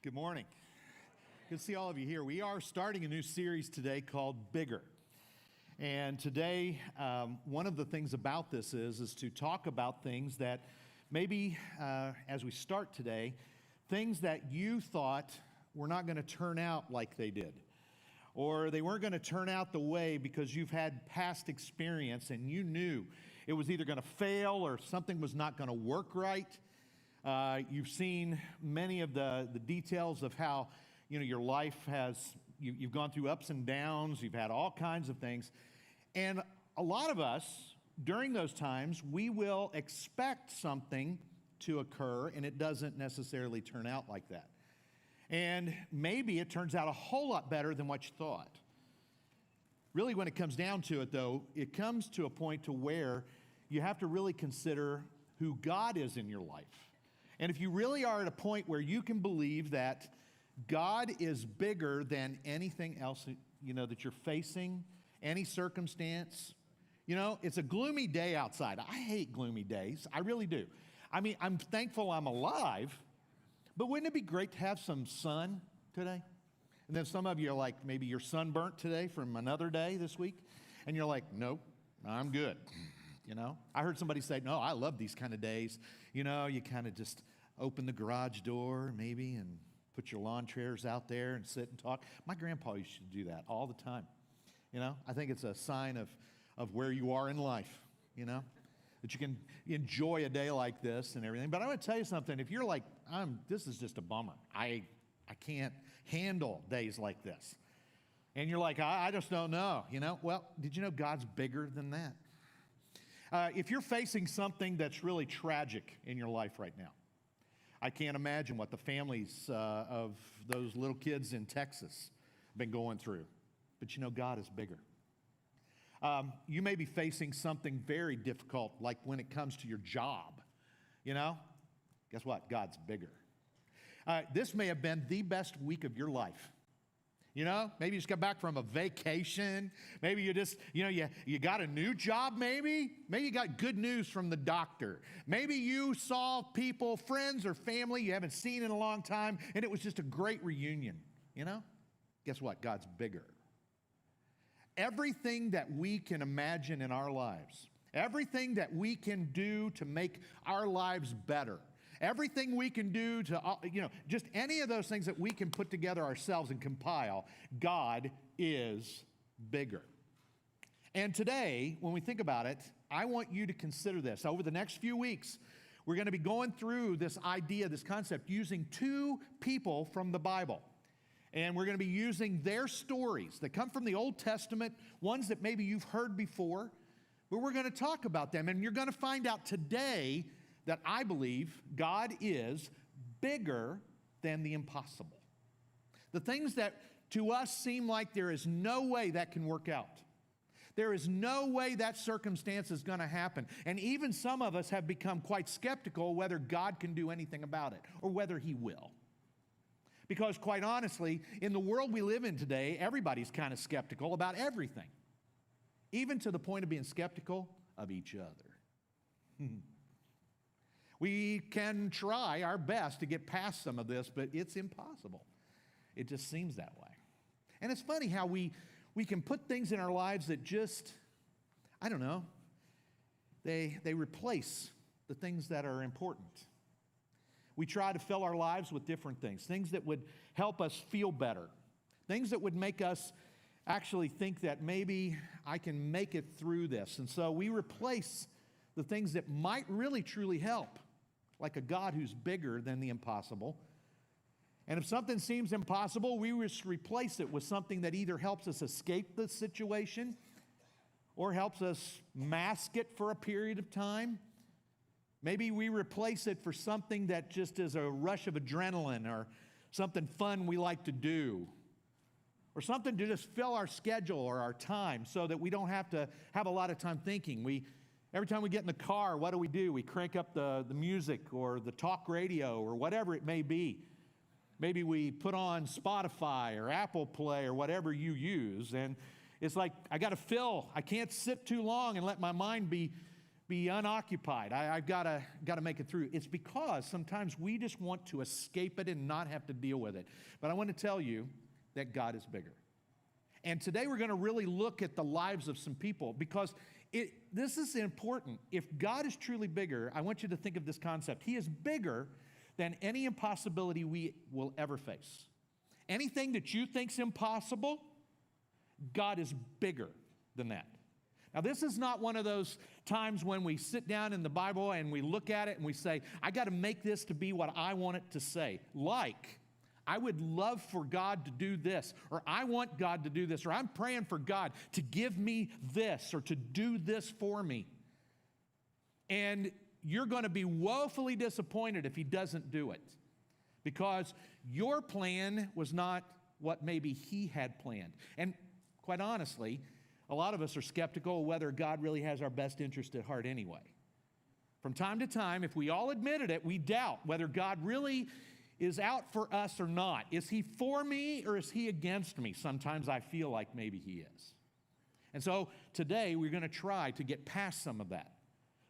Good morning. Good to see all of you here. We are starting a new series today called Bigger. And today, one of the things about this is to talk about things that maybe, as we start today, things that you thought were not going to turn out like they did. Or they weren't going to turn out the way because you've had past experience and you knew it was either going to fail or something was not going to work right. You've seen many of the details of how, your life has, you've gone through ups and downs, you've had all kinds of things. And a lot of us, during those times, we will expect something to occur and it doesn't necessarily turn out like that. And maybe it turns out a whole lot better than what you thought. Really, when it comes down to it, though, it comes to a point to where you have to really consider who God is in your life. And if you really are at a point where you can believe that God is bigger than anything else, that you're facing, any circumstance, it's a gloomy day outside. I hate gloomy days. I really do. I mean, I'm thankful I'm alive, but wouldn't it be great to have some sun today? And then some of you are like, maybe you're sunburnt today from another day this week, and you're like, nope, I'm good. I heard somebody say, no, I love these kind of days. You kind of just open the garage door maybe and put your lawn chairs out there and sit and talk. My grandpa used to do that all the time. I think it's a sign of where you are in life, that you can enjoy a day like this and everything. But I want to tell you something. If you're like, this is just a bummer. I can't handle days like this. And you're like, I just don't know, Well, did you know God's bigger than that? If you're facing something that's really tragic in your life right now, I can't imagine what the families of those little kids in Texas have been going through. But God is bigger. You may be facing something very difficult, like when it comes to your job. Guess what? God's bigger. This may have been the best week of your life. Maybe you just got back from a vacation. Maybe you just, you got a new job maybe. Maybe you got good news from the doctor. Maybe you saw people, friends or family you haven't seen in a long time, and it was just a great reunion, Guess what? God's bigger. Everything that we can imagine in our lives, everything that we can do to make our lives better, everything we can do to, just any of those things that we can put together ourselves and compile, God is bigger. And today, when we think about it, I want you to consider this. Over the next few weeks, we're going to be going through this idea, this concept, using two people from the Bible. And we're going to be using their stories that come from the Old Testament, ones that maybe you've heard before, but we're going to talk about them. And you're going to find out today that I believe God is bigger than the impossible. The things that to us seem like there is no way that can work out. There is no way that circumstance is going to happen. And even some of us have become quite skeptical whether God can do anything about it or whether He will. Because quite honestly, in the world we live in today, everybody's kind of skeptical about everything. Even to the point of being skeptical of each other. We can try our best to get past some of this, but it's impossible. It just seems that way. And it's funny how we can put things in our lives that just, I don't know, they replace the things that are important. We try to fill our lives with different things that would help us feel better, things that would make us actually think that maybe I can make it through this. And so we replace the things that might really truly help, like a God who's bigger than the impossible. And if something seems impossible, we just replace it with something that either helps us escape the situation or helps us mask it for a period of time. Maybe we replace it for something that just is a rush of adrenaline or something fun we like to do or something to just fill our schedule or our time so that we don't have to have a lot of time thinking. Every time we get in the car, what do? We crank up the music or the talk radio or whatever it may be. Maybe we put on Spotify or Apple Play or whatever you use. And it's like, I can't sit too long and let my mind be be unoccupied. I've got to make it through. It's because sometimes we just want to escape it and not have to deal with it. But I want to tell you that God is bigger. And today we're going to really look at the lives of some people because this is important. If God is truly bigger, I want you to think of this concept. He is bigger than any impossibility we will ever face. Anything that you think's impossible, God is bigger than that. Now, this is not one of those times when we sit down in the Bible and we look at it and we say, I got to make this to be what I want it to say. Like, I would love for God to do this, or I want God to do this, or I'm praying for God to give me this or to do this for me. And you're going to be woefully disappointed if He doesn't do it because your plan was not what maybe He had planned. And quite honestly, a lot of us are skeptical of whether God really has our best interest at heart anyway. From time to time, if we all admitted it, we doubt whether God really is out for us or not. Is He for me or is He against me? Sometimes I feel like maybe He is. And so today we're going to try to get past some of that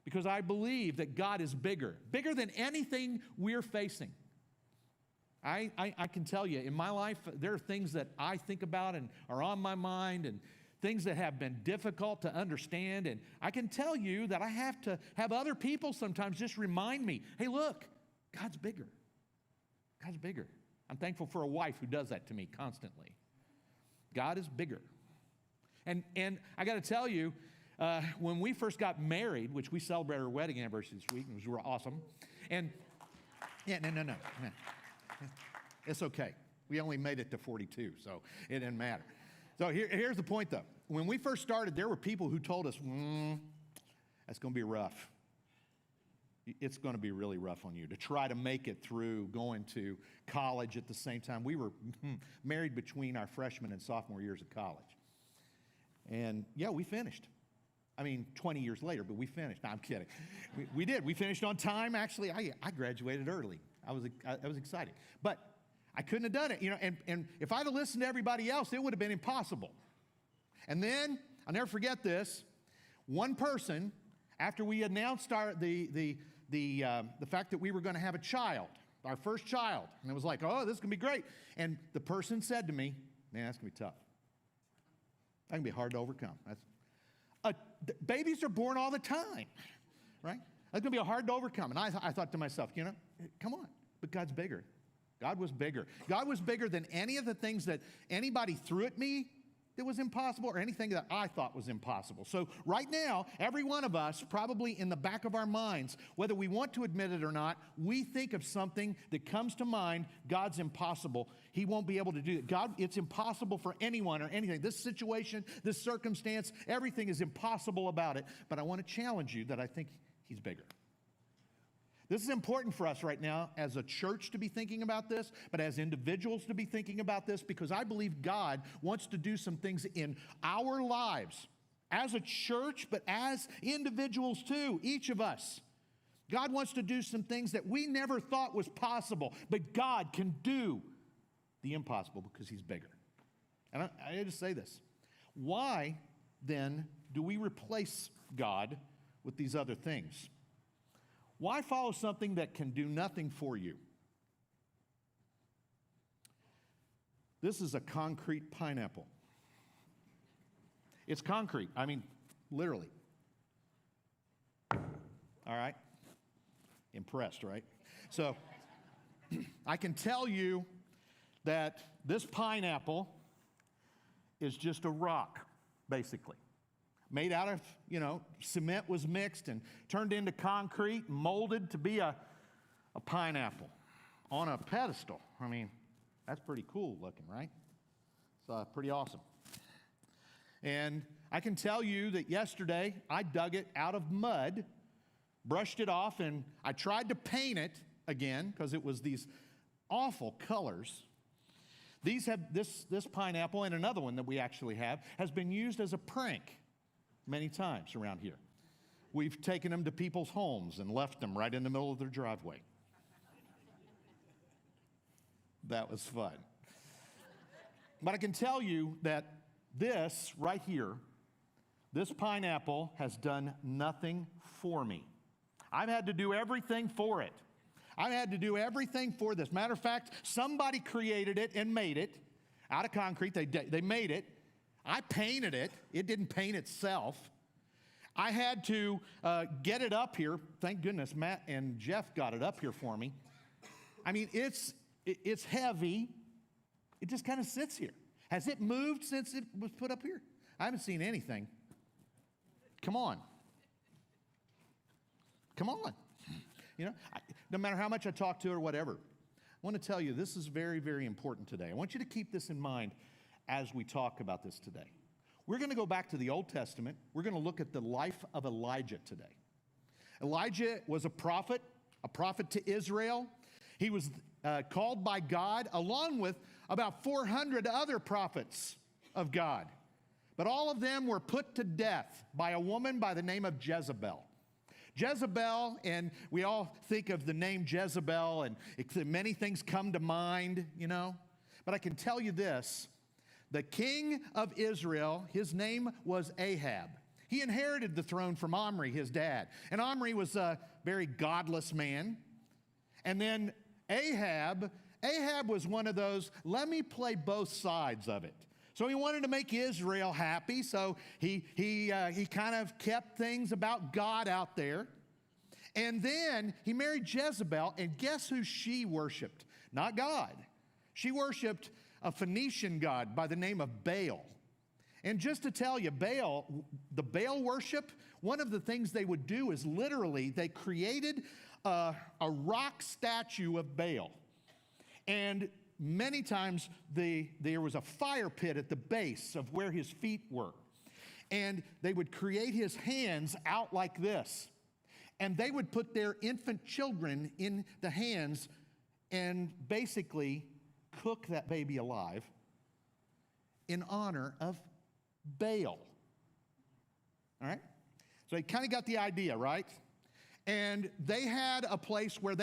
because I believe that God is bigger than anything we're facing. I can tell you, in my life, there are things that I think about and are on my mind and things that have been difficult to understand. And I can tell you that I have to have other people sometimes just remind me, hey, look, God's bigger. God's bigger. I'm thankful for a wife who does that to me constantly. God is bigger. And I got to tell you, when we first got married, which we celebrated our wedding anniversary this week, which was awesome. And yeah, no. It's okay. We only made it to 42, so it didn't matter. So here's the point, though. When we first started, there were people who told us, that's going to be rough. It's going to be really rough on you to try to make it through going to college at the same time. We were married between our freshman and sophomore years of college. And, yeah, we finished. I mean, 20 years later, but we finished. No, I'm kidding. We did. We finished on time. Actually, I graduated early. I was excited. But I couldn't have done it, and if I'd have listened to everybody else, it would have been impossible. And then, I'll never forget this, one person, after we announced the fact that we were going to have a child, our first child, and it was like, oh, this is going to be great. And the person said to me, man, that's going to be tough. That's going to be hard to overcome. Babies are born all the time, right? That's going to be hard to overcome. And I thought to myself, come on, but God's bigger. God was bigger. God was bigger than any of the things that anybody threw at me that was impossible or anything that I thought was impossible. So right now, every one of us, probably in the back of our minds, whether we want to admit it or not, we think of something that comes to mind, God's impossible. He won't be able to do it. God, it's impossible for anyone or anything. This situation, this circumstance, everything is impossible about it. But I want to challenge you that I think He's bigger. This is important for us right now as a church to be thinking about this, but as individuals to be thinking about this, because I believe God wants to do some things in our lives as a church, but as individuals too, each of us. God wants to do some things that we never thought was possible, but God can do the impossible because He's bigger. And I just say this. Why, then, do we replace God with these other things? Why follow something that can do nothing for you? This is a concrete pineapple. It's concrete. I mean, literally. All right? Impressed, right? So, I can tell you that this pineapple is just a rock, basically. Made out of, cement was mixed and turned into concrete and molded to be a pineapple on a pedestal. I mean, that's pretty cool looking, right? It's pretty awesome. And I can tell you that yesterday I dug it out of mud, brushed it off, and I tried to paint it again because it was these awful colors. This pineapple and another one that we actually have has been used as a prank many times around here. We've taken them to people's homes and left them right in the middle of their driveway. That was fun. But I can tell you that this right here, this pineapple has done nothing for me. I've had to do everything for it. I've had to do everything for this. Matter of fact, somebody created it and made it out of concrete. They made it. I painted it. It didn't paint itself. I had to get it up here. Thank goodness Matt and Jeff got it up here for me. I mean, it's heavy. It just kind of sits here. Has it moved since it was put up here? I haven't seen anything. Come on. Come on. You know, no matter how much I talk to her or whatever, I want to tell you this is very, very important today. I want you to keep this in mind as we talk about this today. We're going to go back to the Old Testament. We're going to look at the life of Elijah today. Elijah was a prophet to Israel. He was called by God along with about 400 other prophets of God. But all of them were put to death by a woman by the name of Jezebel. Jezebel, and we all think of the name Jezebel, and many things come to mind, you know. But I can tell you this, the king of Israel, his name was Ahab. He inherited the throne from Omri, his dad. And Omri was a very godless man. And then Ahab was one of those, let me play both sides of it. So he wanted to make Israel happy, so he kind of kept things about God out there. And then he married Jezebel, and guess who she worshiped? Not God. She worshiped a Phoenician god by the name of Baal. And just to tell you, the Baal worship, one of the things they would do is literally they created a rock statue of Baal. And many times there was a fire pit at the base of where his feet were. And they would create his hands out like this. And they would put their infant children in the hands and basically cook that baby alive in honor of Baal. All right? So you kind of got the idea, right? And they had a place where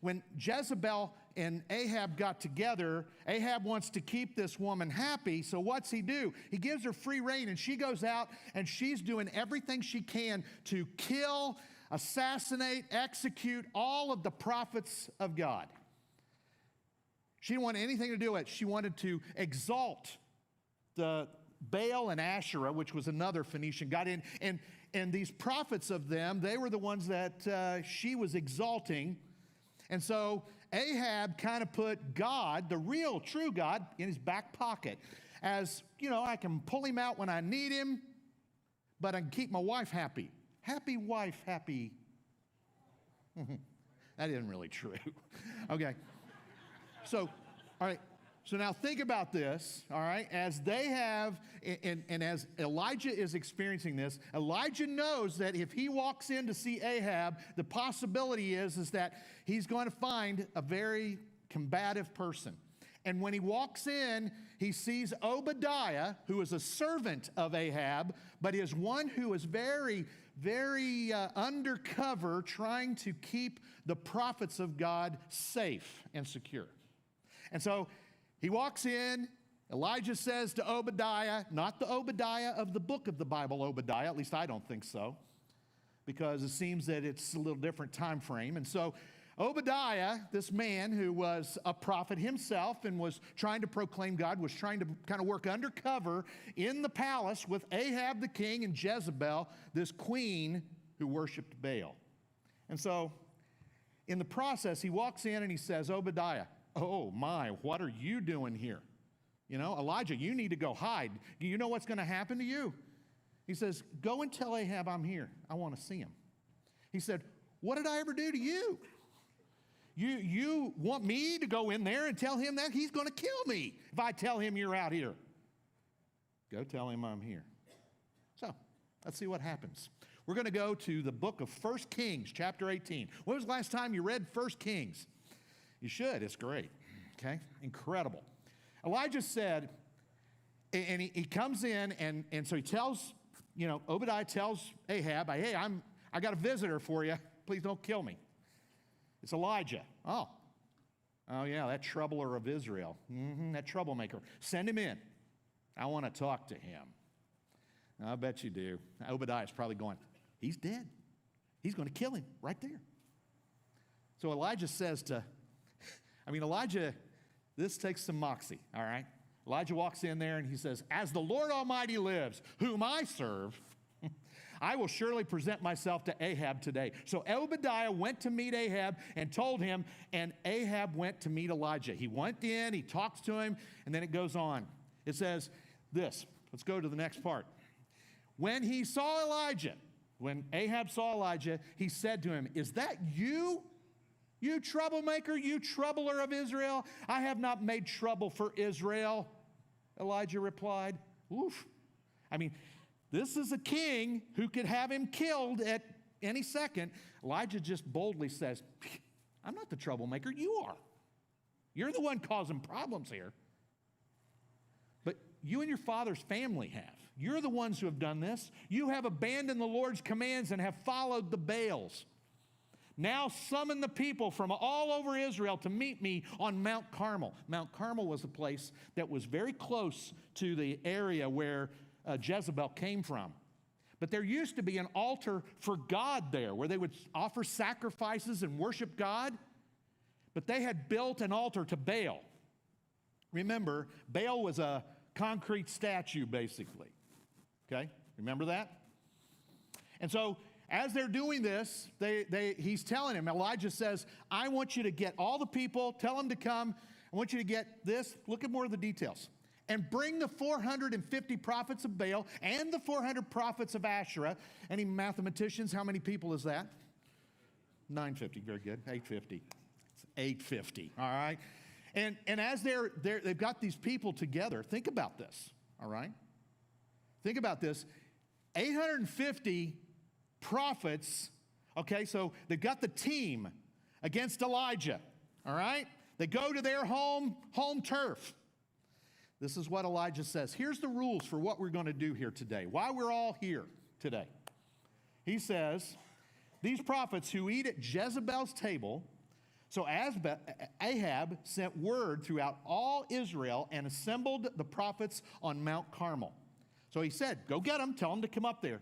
when Jezebel and Ahab got together, Ahab wants to keep this woman happy, so what's he do? He gives her free rein, and she goes out, and she's doing everything she can to kill, assassinate, execute all of the prophets of God. She didn't want anything to do with it. She wanted to exalt the Baal and Asherah, which was another Phoenician god, and these prophets of them, they were the ones that she was exalting. And so Ahab kind of put God, the real, true God, in his back pocket. As, you know, I can pull him out when I need him, but I can keep my wife happy. Happy wife, happy. That isn't really true. Okay. So, all right. So now think about this, all right, as they have, and as Elijah is experiencing this, Elijah knows that if he walks in to see Ahab, the possibility is that he's going to find a very combative person. And when he walks in, he sees Obadiah, who is a servant of Ahab, but is one who is very, very undercover, trying to keep the prophets of God safe and secure. And so he walks in, Elijah says to Obadiah, not the Obadiah of the book of the Bible, Obadiah, at least I don't think so, because it seems that it's a little different time frame. And so Obadiah, this man who was a prophet himself and was trying to proclaim God, was trying to kind of work undercover in the palace with Ahab the king and Jezebel, this queen who worshiped Baal. And so in the process, he walks in and he says, Obadiah, oh my, what are you doing here? You know, Elijah, you need to go hide. You know what's going to happen to you? He says, go and tell Ahab I'm here. I want to see him. He said, what did I ever do to you? You want me to go in there and tell him that? He's going to kill me if I tell him you're out here. Go tell him I'm here. So let's see what happens. We're going to go to the book of 1 Kings, chapter 18. When was the last time you read 1 Kings? You should. It's great. Okay? Incredible. Elijah said, and he comes in, and so he tells, you know, Obadiah tells Ahab, hey, I got a visitor for you. Please don't kill me. It's Elijah. Oh yeah, that troubler of Israel. That troublemaker. Send him in. I want to talk to him. I bet you do. Obadiah's probably going, he's dead. He's going to kill him right there. So Elijah says Elijah, this takes some moxie, all right? Elijah walks in there and he says, as the Lord Almighty lives, whom I serve, I will surely present myself to Ahab today. So Obadiah went to meet Ahab and told him, and Ahab went to meet Elijah. He went in, he talks to him, and then it goes on. It says this. Let's go to the next part. When he saw Elijah, when Ahab saw Elijah, he said to him, is that you? You troublemaker, you troubler of Israel? I have not made trouble for Israel, Elijah replied. Oof. I mean, this is a king who could have him killed at any second. Elijah just boldly says, I'm not the troublemaker, you are. You're the one causing problems here. But you and your father's family have. You're the ones who have done this. You have abandoned the Lord's commands and have followed the Baals. Now summon the people from all over Israel to meet me on Mount Carmel. Mount Carmel was a place that was very close to the area where Jezebel came from. But there used to be an altar for God there where they would offer sacrifices and worship God. But they had built an altar to Baal. Remember, Baal was a concrete statue, basically. Okay? Remember that? And so, as they're doing this, he's telling him, Elijah says, I want you to get all the people, tell them to come. I want you to get this. Look at more of the details. And bring the 450 prophets of Baal and the 400 prophets of Asherah. Any mathematicians, how many people is that? 950, very good. 850. It's 850, all right? And as they've got these people together, think about this, all right? Think about this. 850 prophets, okay, so they've got the team against Elijah, all right? They go to their home turf. This is what Elijah says. Here's the rules for what we're going to do here today, why we're all here today. He says, these prophets who eat at Jezebel's table, so Ahab sent word throughout all Israel and assembled the prophets on Mount Carmel. So he said, go get them, tell them to come up there.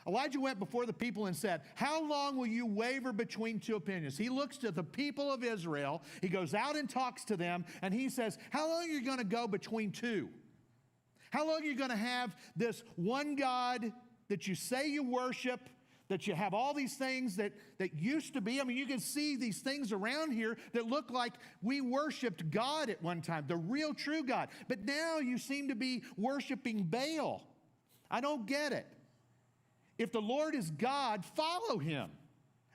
Elijah went before the people and said, how long will you waver between two opinions? He looks to the people of Israel. He goes out and talks to them, and he says, how long are you going to go between two? How long are you going to have this one God that you say you worship, that you have all these things that used to be? I mean, you can see these things around here that look like we worshiped God at one time, the real true God. But now you seem to be worshiping Baal. I don't get it. If the Lord is God, follow him.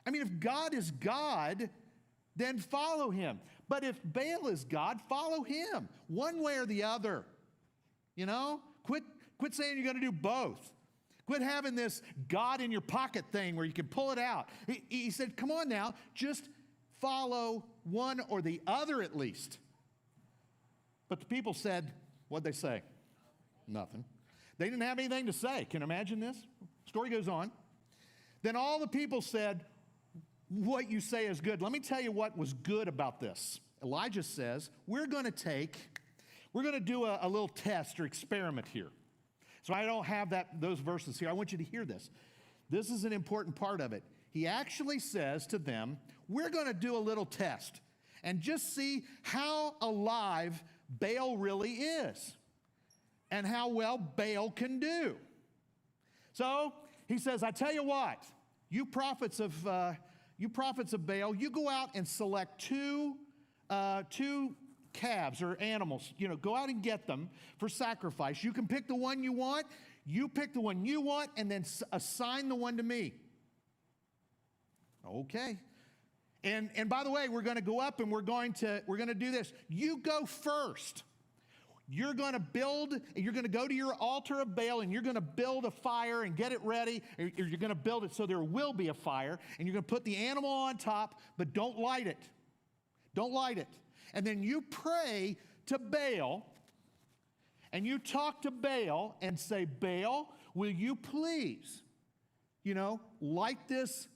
I mean, if God is God, then follow him. But if Baal is God, follow him. One way or the other. You know? Quit saying you're going to do both. Quit having this God in your pocket thing where you can pull it out. He said, come on now, just follow one or the other at least. But the people said, what'd they say? Nothing. They didn't have anything to say. Can you imagine this? Story goes on. Then all the people said, what you say is good. Let me tell you what was good about this. Elijah says, we're going to do a little test or experiment here. So I don't have those verses here. I want you to hear this. This is an important part of it. He actually says to them, we're going to do a little test and just see how alive Baal really is and how well Baal can do. So he says, I tell you what, you prophets of Baal, you go out and select two calves or animals. You know, go out and get them for sacrifice. You can pick the one you want. You pick the one you want and then assign the one to me. Okay. And by the way, we're going to go up and we're going to do this. You go first. You're going to go to your altar of Baal and you're going to build a fire and get it ready. Or you're going to build it so there will be a fire. And you're going to put the animal on top, but don't light it. Don't light it. And then you pray to Baal and you talk to Baal and say, Baal, will you please, light this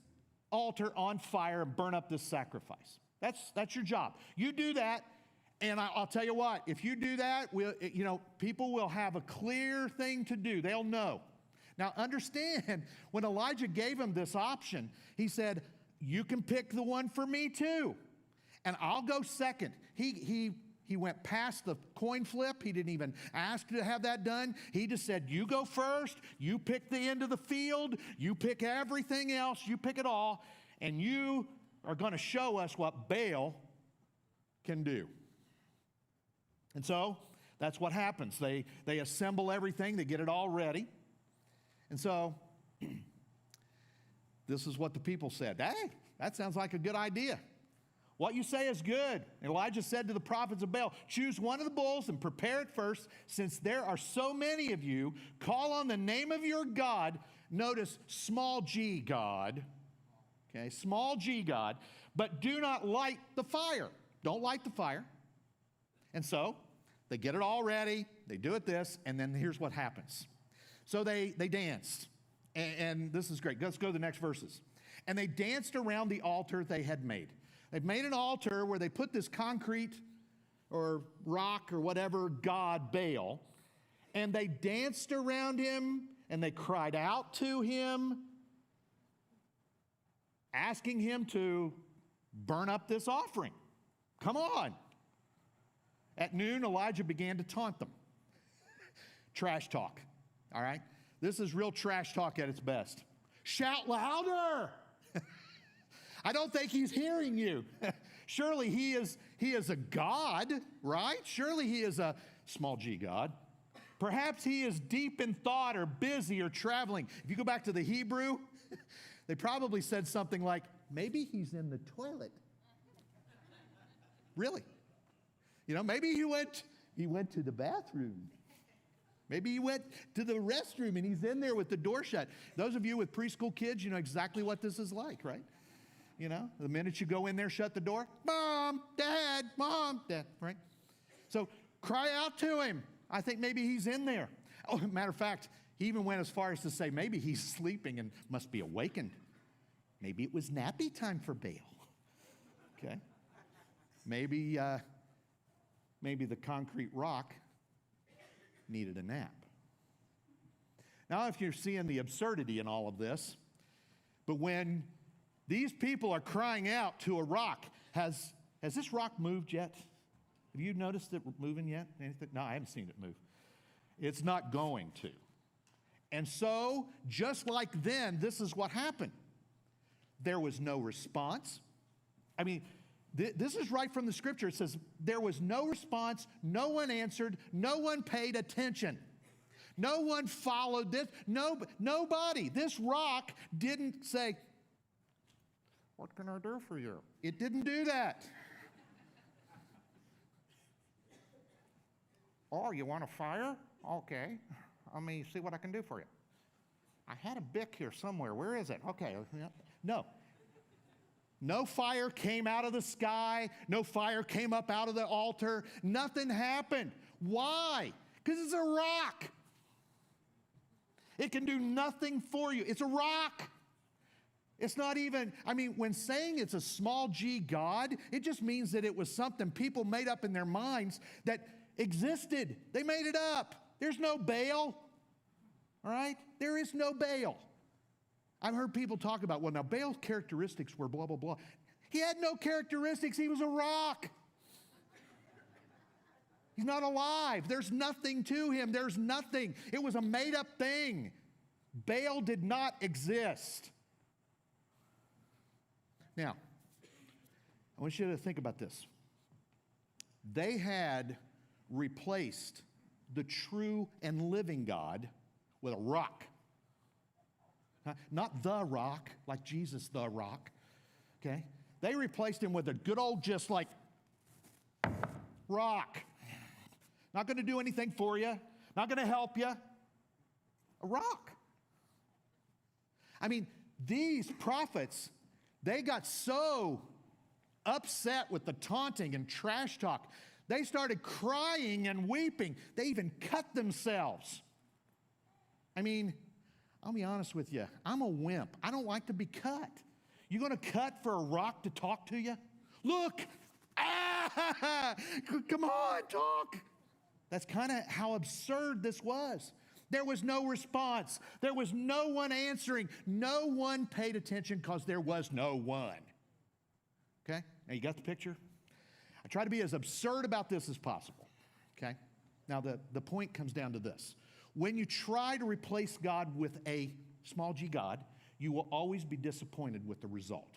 altar on fire and burn up this sacrifice? That's your job. You do that. And I'll tell you what, if you do that, people will have a clear thing to do. They'll know. Now understand, when Elijah gave him this option, he said, you can pick the one for me too, and I'll go second. He went past the coin flip. He didn't even ask to have that done. He just said, you go first, you pick the end of the field, you pick everything else, you pick it all, and you are going to show us what Baal can do. And so that's what happens. They assemble everything, they get it all ready. And so this is what the people said. Hey, that sounds like a good idea. What you say is good. And Elijah said to the prophets of Baal, choose one of the bulls and prepare it first, since there are so many of you. Call on the name of your God. Notice, small g God. Okay, small g God. But do not light the fire. Don't light the fire. And so they get it all ready. They do it this. And then here's what happens. So they danced. And this is great. Let's go to the next verses. And they danced around the altar they had made. They've made an altar where they put this concrete or rock or whatever god, Baal, and they danced around him and they cried out to him, asking him to burn up this offering. Come on. At noon, Elijah began to taunt them. Trash talk, all right? This is real trash talk at its best. Shout louder. I don't think he's hearing you. Surely he is a god, right? Surely he is a small g God. Perhaps he is deep in thought or busy or traveling. If you go back to the Hebrew, they probably said something like, maybe he's in the toilet. Really? You know, maybe he went to the bathroom. Maybe he went to the restroom and he's in there with the door shut. Those of you with preschool kids, you know exactly what this is like, right? You know, the minute you go in there, shut the door, Mom, Dad, right? So cry out to him. I think maybe he's in there. Oh, matter of fact, he even went as far as to say maybe he's sleeping and must be awakened. Maybe it was nappy time for Baal. Okay? Maybe the concrete rock needed a nap. Now, if you're seeing the absurdity in all of this, but when these people are crying out to a rock, has this rock moved yet? Have you noticed it moving yet? Anything? No, I haven't seen it move. It's not going to. And so, just like then, this is what happened. There was no response. I mean, this is right from the scripture. It says, there was no response, no one answered, no one paid attention. No one followed this. Nobody. This rock didn't say, what can I do for you? It didn't do that. Oh, you want a fire? Okay. Let me see what I can do for you. I had a bick here somewhere. Where is it? Okay. No. No fire came out of the sky. No fire came up out of the altar. Nothing happened. Why? Because it's a rock. It can do nothing for you. It's a rock. It's not even, I mean, when saying it's a small g God, it just means that it was something people made up in their minds that existed. They made it up. There's no Baal. All right? There is no Baal. I've heard people talk about, well, now Baal's characteristics were blah, blah, blah. He had no characteristics. He was a rock. He's not alive. There's nothing to him. There's nothing. It was a made-up thing. Baal did not exist. Now, I want you to think about this. They had replaced the true and living God with a rock. Not the rock, like Jesus the rock, okay? They replaced him with a good old just like rock. Not going to do anything for you. Not going to help you. A rock. I mean, these prophets, they got so upset with the taunting and trash talk, they started crying and weeping. They even cut themselves. I mean, I'll be honest with you. I'm a wimp. I don't like to be cut. You going to cut for a rock to talk to you? Look. Ah, come on, talk. That's kind of how absurd this was. There was no response. There was no one answering. No one paid attention because there was no one. Okay? Now you got the picture? I try to be as absurd about this as possible. Okay? Now the point comes down to this. When you try to replace God with a small g God, you will always be disappointed with the result.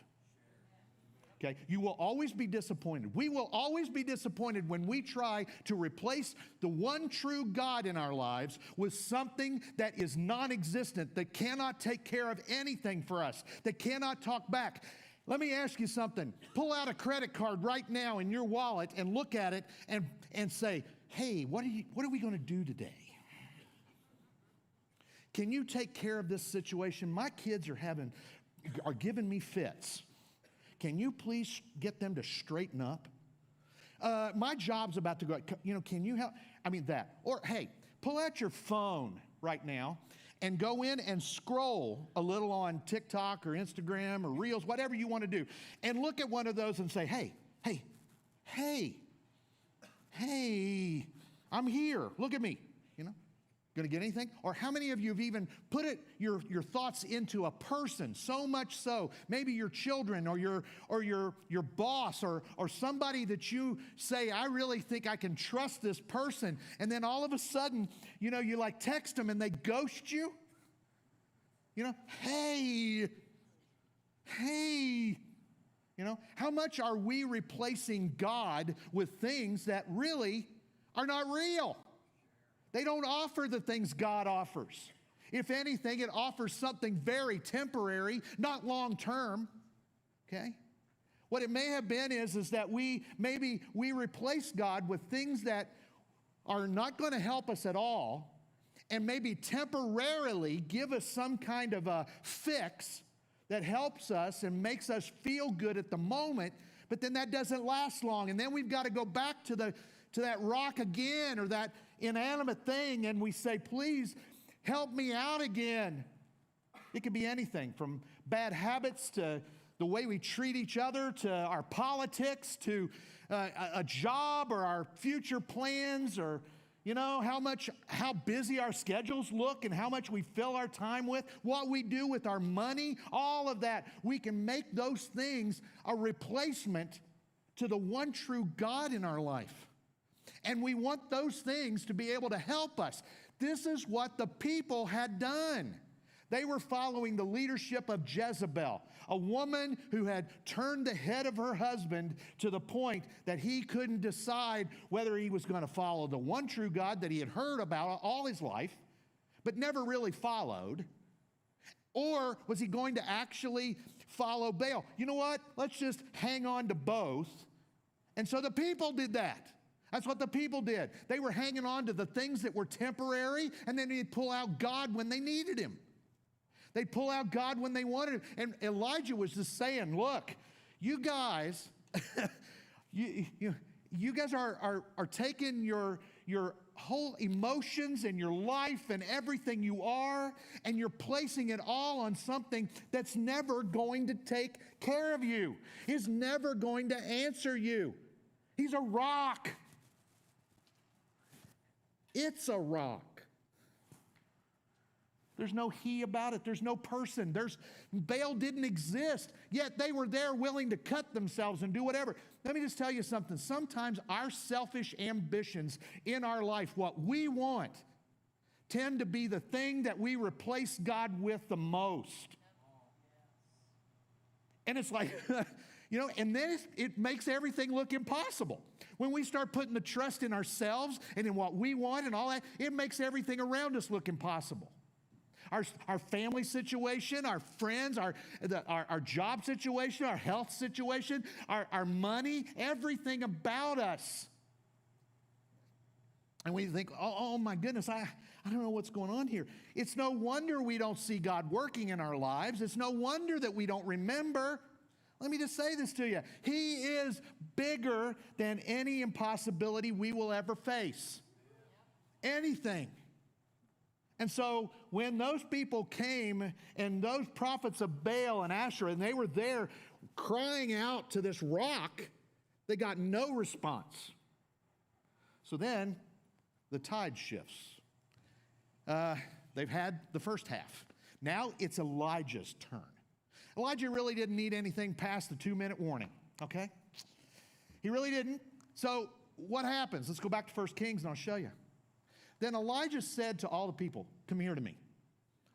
Okay? You will always be disappointed. We will always be disappointed when we try to replace the one true God in our lives with something that is non-existent, that cannot take care of anything for us, that cannot talk back. Let me ask you something. Pull out a credit card right now in your wallet and look at it and say, hey, what are we going to do today? Can you take care of this situation? My kids are giving me fits. Can you please get them to straighten up? My job's about to go. Can you help? I mean that. Or, hey, pull out your phone right now and go in and scroll a little on TikTok or Instagram or Reels, whatever you want to do, and look at one of those and say, hey, I'm here. Look at me. Going to get anything? Or how many of you have even put your thoughts into a person, so much so, maybe your children or your boss or somebody that you say, I really think I can trust this person, and then all of a sudden, you like text them and they ghost you? Hey. How much are we replacing God with things that really are not real? They don't offer the things God offers. If anything, it offers something very temporary, not long term. Okay? What it may have been is that we replace God with things that are not going to help us at all, and maybe temporarily give us some kind of a fix that helps us and makes us feel good at the moment, but then that doesn't last long. And then we've got to go back to that rock again, or that inanimate thing, and we say, please help me out again. It could be anything from bad habits to the way we treat each other, to our politics, to a job, or our future plans, or how busy our schedules look and how much we fill our time with, what we do with our money, all of that. We can make those things a replacement to the one true God in our life. And we want those things to be able to help us. This is what the people had done. They were following the leadership of Jezebel, a woman who had turned the head of her husband to the point that he couldn't decide whether he was going to follow the one true God that he had heard about all his life, but never really followed, or was he going to actually follow Baal? You know what? Let's just hang on to both. And so the people did that. That's what the people did. They were hanging on to the things that were temporary, and then they'd pull out God when they needed him. They'd pull out God when they wanted him. And Elijah was just saying, look, you guys, you guys are taking your whole emotions and your life and everything you are, and you're placing it all on something that's never going to take care of you. Is never going to answer you. He's a rock. It's a rock. There's no he about it. There's no person. Baal didn't exist, yet they were there willing to cut themselves and do whatever. Let me just tell you something. Sometimes our selfish ambitions in our life, what we want, tend to be the thing that we replace God with the most. And it's like, and then it makes everything look impossible. When we start putting the trust in ourselves and in what we want and all that, it makes everything around us look impossible. Our family situation, our friends, our job situation, our health situation, our money, everything about us. And we think, oh my goodness, I don't know what's going on here. It's no wonder we don't see God working in our lives. It's no wonder that we don't remember. Let me just say this to you. He is bigger than any impossibility we will ever face. Anything. And so when those people came, and those prophets of Baal and Asherah, and they were there crying out to this rock, they got no response. So then the tide shifts. They've had the first half. Now it's Elijah's turn. Elijah really didn't need anything past the 2-minute warning, okay? He really didn't. So what happens? Let's go back to 1 Kings and I'll show you. Then Elijah said to all the people, come here to me.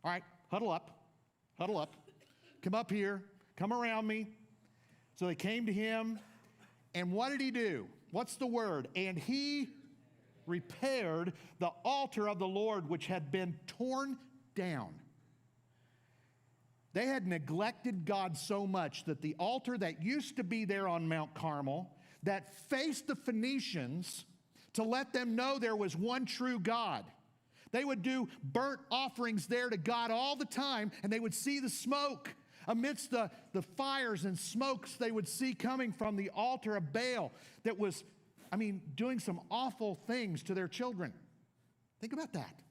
All right, huddle up, come up here, come around me. So they came to him, and what did he do? What's the word? And he repaired the altar of the Lord, which had been torn down. They had neglected God so much that the altar that used to be there on Mount Carmel, that faced the Phoenicians to let them know there was one true God. They would do burnt offerings there to God all the time, and they would see the smoke. Amidst the fires and smokes they would see coming from the altar of Baal that was, doing some awful things to their children. Think about that.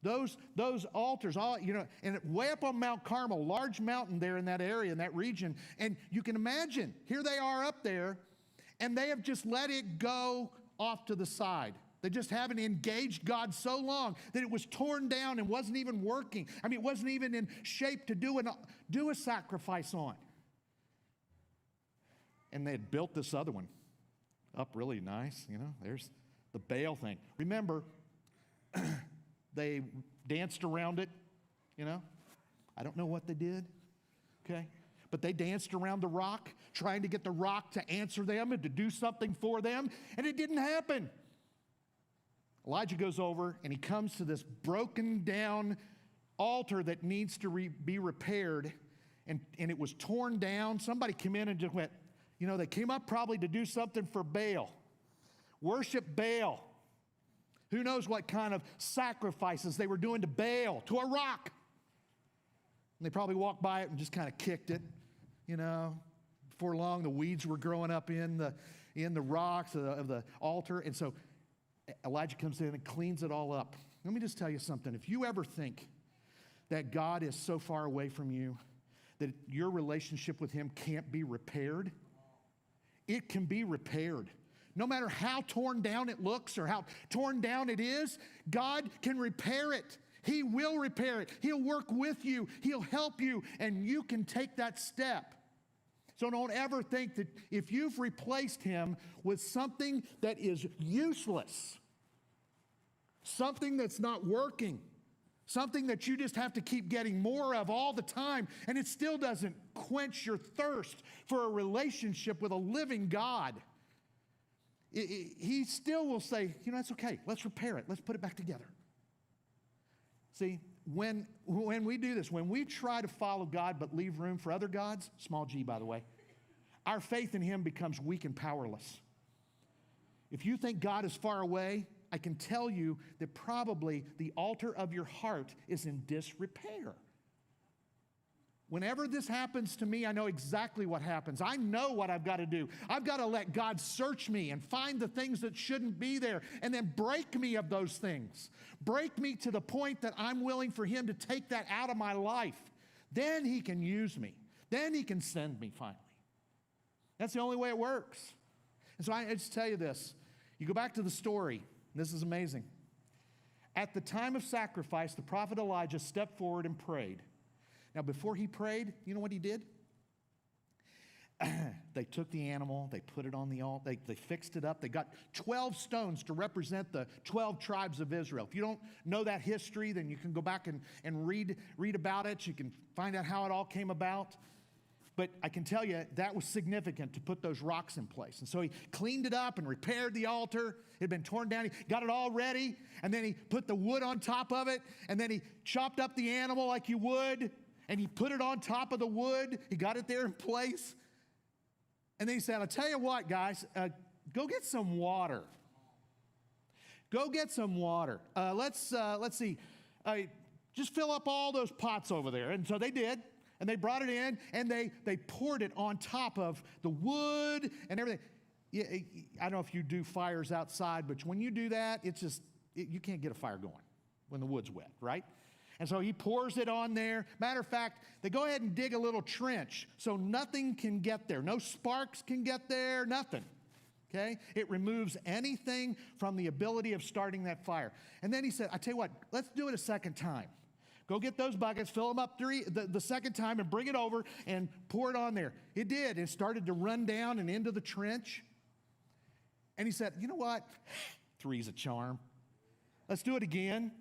Those altars, and way up on Mount Carmel, large mountain there in that area, in that region, and you can imagine, here they are up there, and they have just let it go off to the side. They just haven't engaged God so long that it was torn down and wasn't even working. It wasn't even in shape to do a sacrifice on. And they had built this other one up really nice, there's the Baal thing. Remember, they danced around it, I don't know what they did, okay? But they danced around the rock, trying to get the rock to answer them and to do something for them, and it didn't happen. Elijah goes over and he comes to this broken down altar that needs to be repaired, and it was torn down. Somebody came in and just went, they came up probably to do something for Baal. Worship Baal. Who knows what kind of sacrifices they were doing to Baal, to a rock. And they probably walked by it and just kind of kicked it, Before long, the weeds were growing up in the rocks of the altar. And so Elijah comes in and cleans it all up. Let me just tell you something. If you ever think that God is so far away from you that your relationship with him can't be repaired, it can be repaired. No matter how torn down it looks or how torn down it is, God can repair it. He will repair it. He'll work with you. He'll help you, and you can take that step. So don't ever think that if you've replaced him with something that is useless, something that's not working, something that you just have to keep getting more of all the time, and it still doesn't quench your thirst for a relationship with a living God, he still will say, it's okay. Let's repair it. Let's put it back together. See, when we do this, when we try to follow God but leave room for other gods, small g by the way, our faith in him becomes weak and powerless. If you think God is far away, I can tell you that probably the altar of your heart is in disrepair. Whenever this happens to me, I know exactly what happens. I know what I've got to do. I've got to let God search me and find the things that shouldn't be there and then break me of those things. Break me to the point that I'm willing for him to take that out of my life. Then he can use me. Then he can send me finally. That's the only way it works. And so I just tell you this. You go back to the story. This is amazing. At the time of sacrifice, the prophet Elijah stepped forward and prayed. Now, before he prayed, you know what he did? They took the animal, they put it on the altar, they fixed it up. They got 12 stones to represent the 12 tribes of Israel. If you don't know that history, then you can go back and read about it. You can find out how it all came about. But I can tell you that was significant to put those rocks in place. And so he cleaned it up and repaired the altar. It had been torn down. He got it all ready. And then he put the wood on top of it. And then he chopped up the animal like you would. And he put it on top of the wood. He got it there in place. And then he said, I'll tell you what, guys, go get some water. Go get some water. Let's see. Just fill up all those pots over there. And so they did. And they brought it in, and they poured it on top of the wood and everything. Yeah, I don't know if you do fires outside, but when you do that, you can't get a fire going when the wood's wet, right? And so he pours it on there. Matter of fact, they go ahead and dig a little trench so nothing can get there. No sparks can get there, nothing. Okay? It removes anything from the ability of starting that fire. And then he said, I tell you what, let's do it a second time. Go get those buckets, fill them up the second time, and bring it over and pour it on there. It did. It started to run down and into the trench. And he said, you know what? Three's a charm. Let's do it again.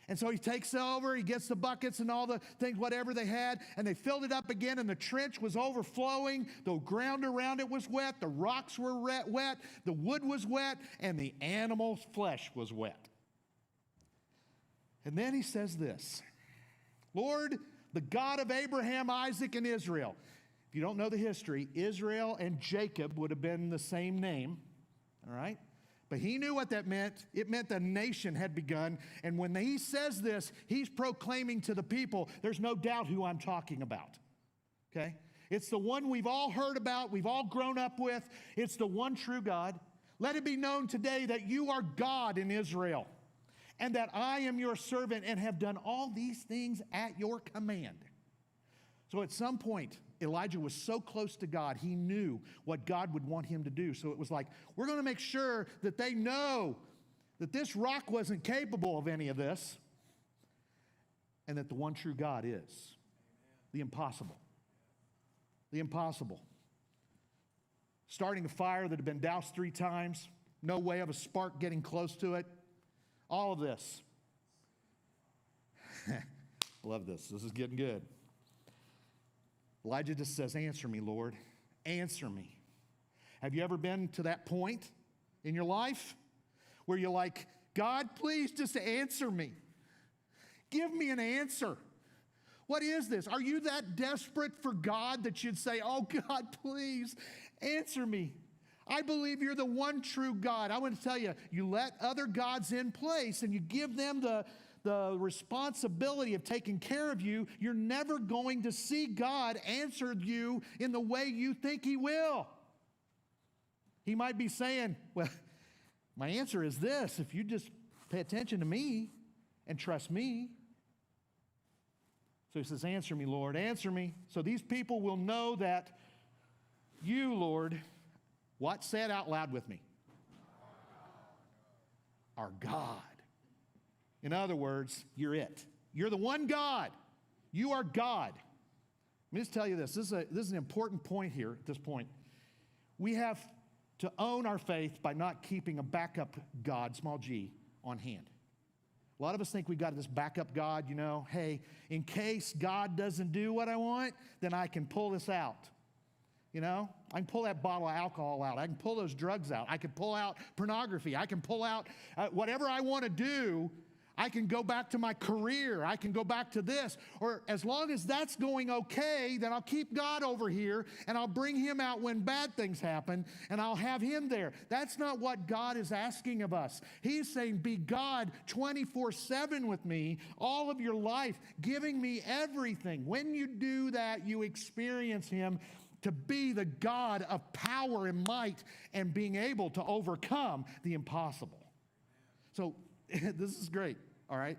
And so he takes over, he gets the buckets and all the things, whatever they had, and they filled it up again, and the trench was overflowing. The ground around it was wet, the rocks were wet, the wood was wet, and the animal's flesh was wet. And then he says this, Lord, the God of Abraham, Isaac, and Israel. If you don't know the history, Israel and Jacob would have been the same name, all right? But he knew what that meant. It meant the nation had begun. And when he says this, he's proclaiming to the people, there's no doubt who I'm talking about. Okay? It's the one we've all heard about, we've all grown up with. It's the one true God. Let it be known today that you are God in Israel, and that I am your servant and have done all these things at your command. So at some point, Elijah was so close to God, he knew what God would want him to do. So it was like, we're going to make sure that they know that this rock wasn't capable of any of this, and that the one true God is. The impossible. The impossible. Starting a fire that had been doused 3 times, no way of a spark getting close to it. All of this. Love this. This is getting good. Elijah just says, answer me, Lord. Answer me. Have you ever been to that point in your life where you're like, God, please just answer me. Give me an answer. What is this? Are you that desperate for God that you'd say, oh, God, please answer me? I believe you're the one true God. I want to tell you, you let other gods in place and you give them the responsibility of taking care of you, you're never going to see God answer you in the way you think he will. He might be saying, well, my answer is this, if you just pay attention to me and trust me. So he says, answer me, Lord, answer me. So these people will know that you, Lord, what? Say it out loud with me. Our God. In other words, you're it. You're the one God. You are God. Let me just tell you this. This is an important point here at this point. We have to own our faith by not keeping a backup God, small g, on hand. A lot of us think we've got this backup God, you know, hey, in case God doesn't do what I want, then I can pull this out. You know, I can pull that bottle of alcohol out. I can pull those drugs out. I can pull out pornography. I can pull out whatever I want to do. I can go back to my career. I can go back to this. Or as long as that's going okay, then I'll keep God over here and I'll bring him out when bad things happen and I'll have him there. That's not what God is asking of us. He's saying, be God 24/7 with me all of your life, giving me everything. When you do that, you experience him to be the God of power and might and being able to overcome the impossible. So this is great, all right?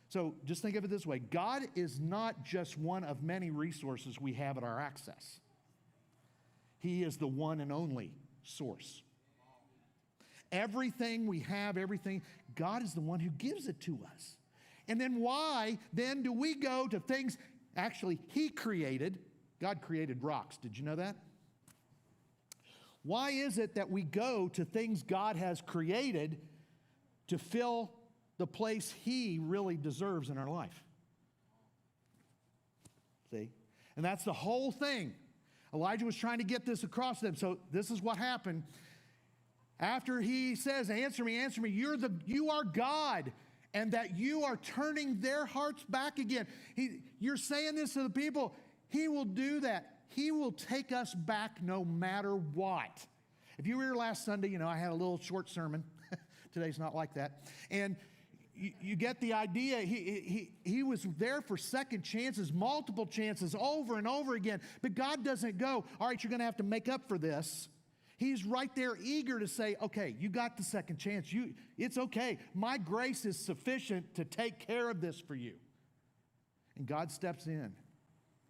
So just think of it this way. God is not just one of many resources we have at our access. He is the one and only source. Everything we have, everything, God is the one who gives it to us. And then why then do we go to things, actually, he created, God created rocks. Did you know that? Why is it that we go to things God has created to fill the place he really deserves in our life? See? And that's the whole thing. Elijah was trying to get this across to them. So this is what happened. After he says, answer me, you are God, and that you are turning their hearts back again. You're saying this to the people. He will do that. He will take us back no matter what. If you were here last Sunday, you know, I had a little short sermon. Today's not like that. And you get the idea. He was there for second chances, multiple chances, over and over again. But God doesn't go, all right, you're going to have to make up for this. He's right there eager to say, okay, you got the second chance. It's okay. My grace is sufficient to take care of this for you. And God steps in.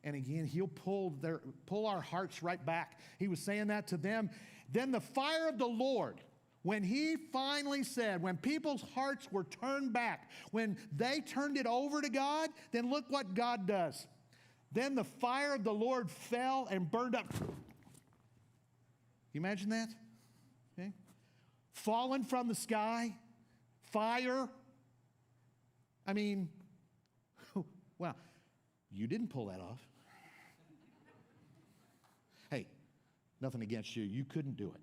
And again, he'll pull our hearts right back. He was saying that to them. Then the fire of the Lord, when he finally said, when people's hearts were turned back, when they turned it over to God, then look what God does. Then the fire of the Lord fell and burned up. Can you imagine that? Okay. Fallen from the sky, fire. I mean, wow, you didn't pull that off. Hey, nothing against you. You couldn't do it.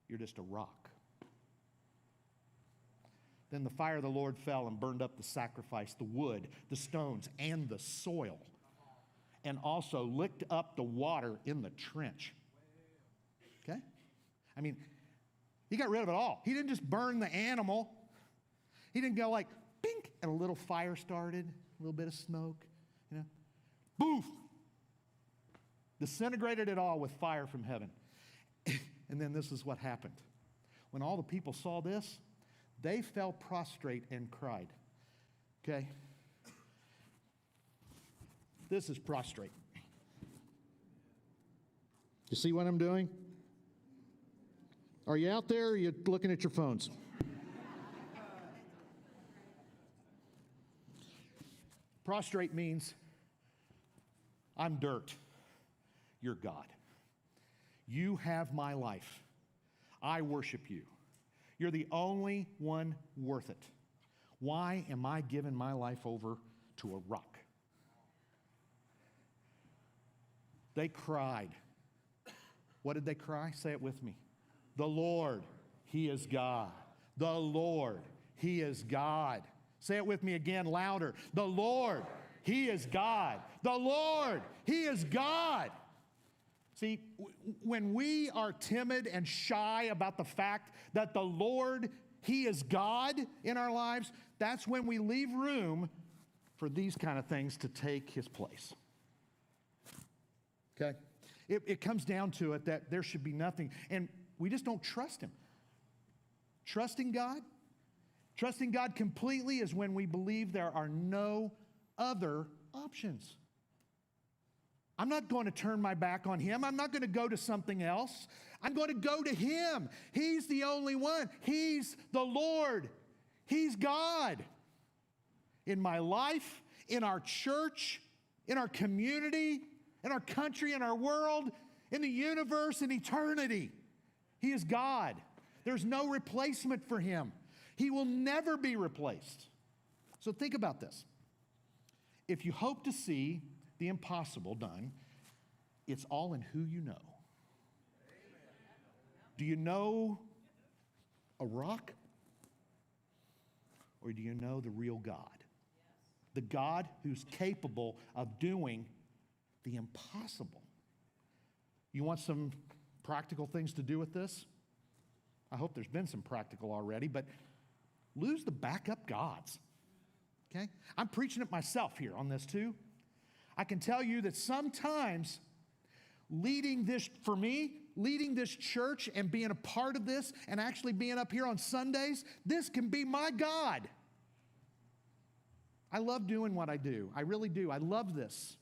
You're just a rock. Then the fire of the Lord fell and burned up the sacrifice, the wood, the stones, and the soil, and also licked up the water in the trench. Okay? I mean, he got rid of it all. He didn't just burn the animal. He didn't go like, bink, and a little fire started, a little bit of smoke, you know. Boof! Disintegrated it all with fire from heaven. And then this is what happened. When all the people saw this, they fell prostrate and cried. Okay? This is prostrate. You see what I'm doing? Are you out there or are you looking at your phones? Prostrate means I'm dirt. You're God. You have my life. I worship you. You're the only one worth it. Why am I giving my life over to a rock? They cried. What did they cry? Say it with me. The Lord, He is God. The Lord, He is God. Say it with me again, louder. The Lord, He is God. The Lord, He is God. See, when we are timid and shy about the fact that the Lord, He is God in our lives, that's when we leave room for these kind of things to take His place. Okay? It comes down to it that there should be nothing, and we just don't trust Him. Trusting God completely is when we believe there are no other options. I'm not going to turn my back on Him. I'm not going to go to something else. I'm going to go to Him. He's the only one. He's the Lord. He's God. In my life, in our church, in our community, in our country, in our world, in the universe, in eternity, He is God. There's no replacement for Him. He will never be replaced. So think about this. If you hope to see the impossible done, it's all in who you know. Do you know a rock? Or do you know the real God? The God who's capable of doing the impossible. You want some practical things to do with this? I hope there's been some practical already, but lose the backup gods. Okay? I'm preaching it myself here on this too. I can tell you that sometimes leading this church and being a part of this and actually being up here on Sundays, this can be my God. I love doing what I do. I really do. I love this.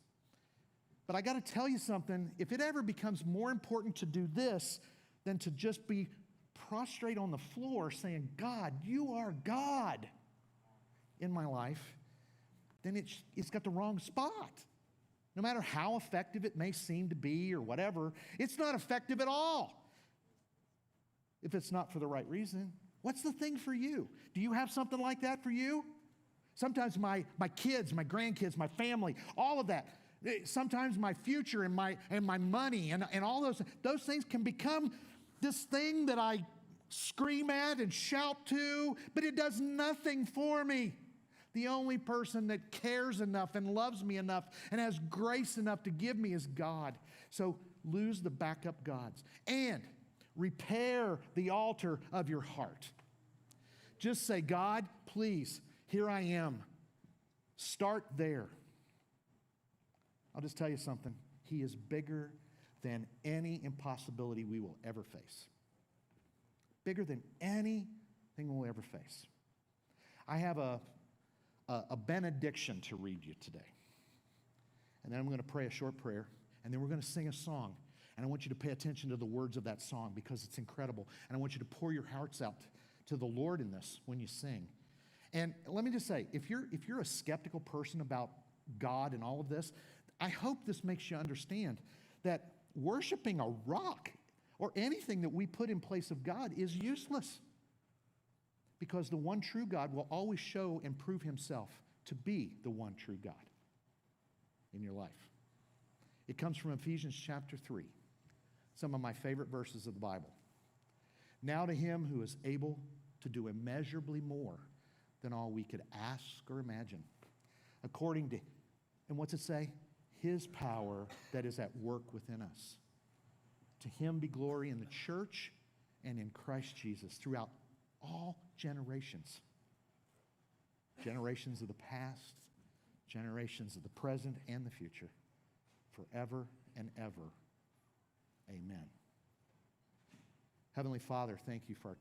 But I got to tell you something. If it ever becomes more important to do this than to just be prostrate on the floor saying, God, you are God in my life, then it's got the wrong spot. No matter how effective it may seem to be or whatever, it's not effective at all if it's not for the right reason. What's the thing for you? Do you have something like that for you? Sometimes my kids, my grandkids, my family, all of that. Sometimes my future and my money and all those things can become this thing that I scream at and shout to, but it does nothing for me. The only person that cares enough and loves me enough and has grace enough to give me is God. So lose the backup gods and repair the altar of your heart. Just say, God, please, here I am. Start there. I'll just tell you something. He is bigger than any impossibility we will ever face. Bigger than anything we'll ever face. I have a benediction to read you today. And then I'm going to pray a short prayer, and then we're going to sing a song. And I want you to pay attention to the words of that song because it's incredible. And I want you to pour your hearts out to the Lord in this when you sing. And let me just say, if you're a skeptical person about God and all of this, I hope this makes you understand that worshiping a rock or anything that we put in place of God is useless, because the one true God will always show and prove himself to be the one true God in your life. It comes from Ephesians chapter 3, some of my favorite verses of the Bible. Now to him who is able to do immeasurably more than all we could ask or imagine, according to, and what's it say? His power that is at work within us. To him be glory in the church and in Christ Jesus throughout all generations. Generations of the past, generations of the present and the future, forever and ever. Amen. Heavenly Father, thank you for our